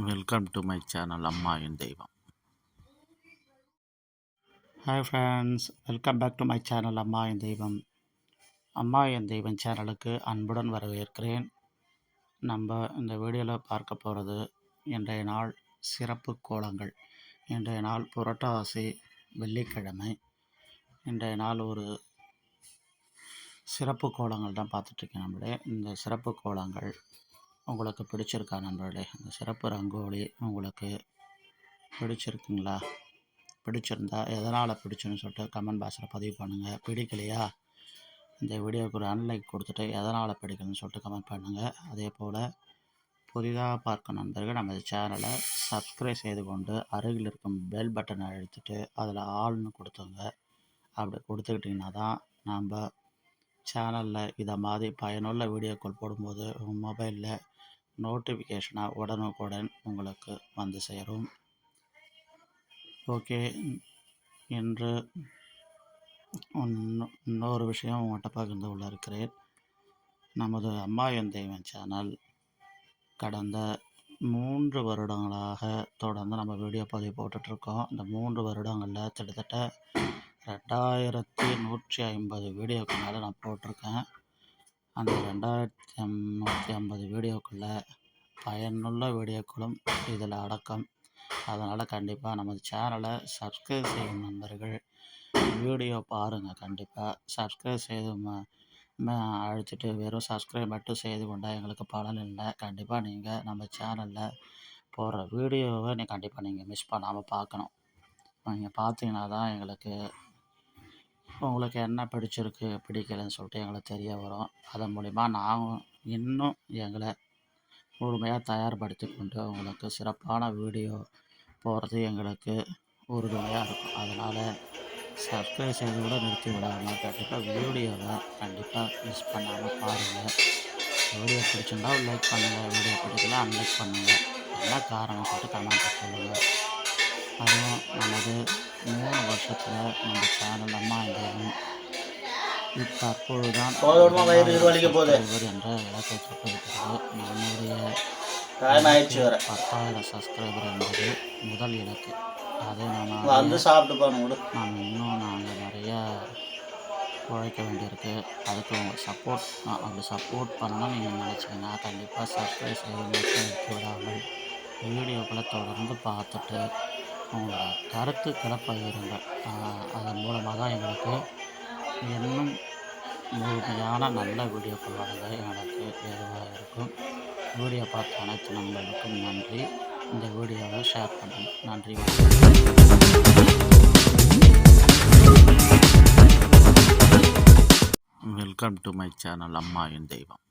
Welcome to my channel அம்மா என் தெய்வம். Hi friends, welcome back to my channel அம்மா என் தெய்வம். அம்மா என் தெய்வம் சேனலுக்கு அன்புடன் வரவேற்கிறேன். நம்ம இந்த வீடியோவில் பார்க்க போகிறது இன்றைய நாள் சிறப்பு கோலங்கள். இன்றைய நாள் புரட்டாசி வெள்ளிக்கிழமை. இன்றைய நாள் ஒரு சிறப்பு கோலங்கள் தான் பார்த்துட்ருக்கேன். நம்மளே இந்த சிறப்பு கோலங்கள் உங்களுக்கு பிடிச்சிருக்கா நண்பர்களே? இந்த சிறப்பு ரங்கோலி உங்களுக்கு பிடிச்சிருக்குங்களா? பிடிச்சிருந்தா எதனால் பிடிச்சுன்னு சொல்லிட்டு கமெண்ட் பாக்ஸில் பதிவு பண்ணுங்கள். பிடிக்கலையா இந்த வீடியோவுக்கு ஒரு அன்லைக் கொடுத்துட்டு எதனால் பிடிக்கணும்னு சொல்லிட்டு கமெண்ட் பண்ணுங்கள். அதே போல் புதிதாக பார்க்கும் நண்பர்கள் நம்ம சேனலை சப்ஸ்கிரைப் செய்து கொண்டு அருகில் இருக்கும் பெல் பட்டனை அழுத்திட்டு அதில் ஆல்னு கொடுத்துங்க. அப்படி கொடுத்துக்கிட்டிங்கன்னா தான் நம்ம சேனலில் இதை மாதிரி பயனுள்ள வீடியோக்கள் போடும்போது உங்கள் மொபைலில் நோட்டிஃபிகேஷனாக உடனுக்குடன் உங்களுக்கு வந்து சேரும். ஓகே, இன்று இன்னொரு விஷயம் உங்கள்கிட்ட பகிர்ந்து கொள்ள இருக்கிறேன். நமது அம்மா என் தெய்வம் சேனல் கடந்த 3 வருடங்களாக தொடர்ந்து நம்ம வீடியோ பதிவு போட்டுட்ருக்கோம். இந்த 3 வருடங்களில் கிட்டத்தட்ட 2150 வீடியோக்கு மேலே நான் போட்டிருக்கேன். அந்த 2150 வீடியோக்களில் பயனுள்ள வீடியோக்களும் இதில் அடக்கம். அதனால் கண்டிப்பாக நமது சேனலை சப்ஸ்கிரைப் செய்யும் நண்பர்கள் வீடியோ பாருங்கள். கண்டிப்பாக சப்ஸ்கிரைப் செய்து அழைச்சிட்டு வெறும் சப்ஸ்கிரைப் மட்டும் செய்து கொண்டால் எங்களுக்கு பலன் இல்லை. கண்டிப்பாக நீங்கள் நம்ம சேனலில் போடுற வீடியோவை கண்டிப்பாக நீங்கள் மிஸ் பண்ணாமல் பார்க்கணும். நீங்கள் பார்த்தீங்கன்னா தான் எங்களுக்கு உங்களுக்கு என்ன பிடிச்சிருக்கு பிடிக்கலைன்னு சொல்லிட்டு எங்களுக்கு தெரிய வரும். அதன் மூலிமா நாங்கள் இன்னும் எங்களை முழுமையாக தயார்படுத்தி கொண்டு உங்களுக்கு சிறப்பான வீடியோ போடுறது எங்களுக்கு உறுதுணையாக இருக்கும். அதனால் சப்ஸ்கிரைப் செய்து கூட நிறுத்தி விடாமல் கண்டிப்பாக வீடியோவை கண்டிப்பாக மிஸ் பண்ணாமல் பாருங்கள். வீடியோ பிடிச்சிருந்தா லைக் பண்ணுங்கள், வீடியோ பிடிக்கல அன்லைக் பண்ணுங்கள். என்ன காரணம் சொல்லிட்டு கமெண்ட்டை சொல்லுங்கள். அதுவும் நமது 3 வருஷத்தில் நம்ம சேனல் அம்மா தெய்வம் தற்பொழுதுதான் என்ற இலக்கை தொட்டிருக்கிறது. நம்முடைய 10,000 சப்ஸ்கிரைபர் என்பது முதல் இலக்கு. அதை நாம் இன்னும் நாங்கள் நிறையா உழைக்க வேண்டியிருக்கு. அதுக்கு உங்கள் சப்போர்ட் அப்படி சப்போர்ட் பண்ணணும்னு நீங்கள் நினச்சிங்கன்னா கண்டிப்பாக சப்ஸ்கிரைப் செய்து மட்டும் எடுத்து விடாமல் வீடியோக்களை தொடர்ந்து பார்த்துட்டு உங்களோட கருத்துக்களை பகிருங்கள். அதன் மூலமாக தான் எங்களுக்கு இன்னும் முழுமையான நல்ல வீடியோக்கள் வழங்க எங்களுக்கு ஏதுவாக இருக்கும். வீடியோ பார்த்த அனைத்து நண்பர்களுக்கும் நன்றி. இந்த வீடியோவை ஷேர் பண்ணுங்கள். நன்றி. வெல்கம் டு மை சேனல் அம்மா என் தெய்வம்.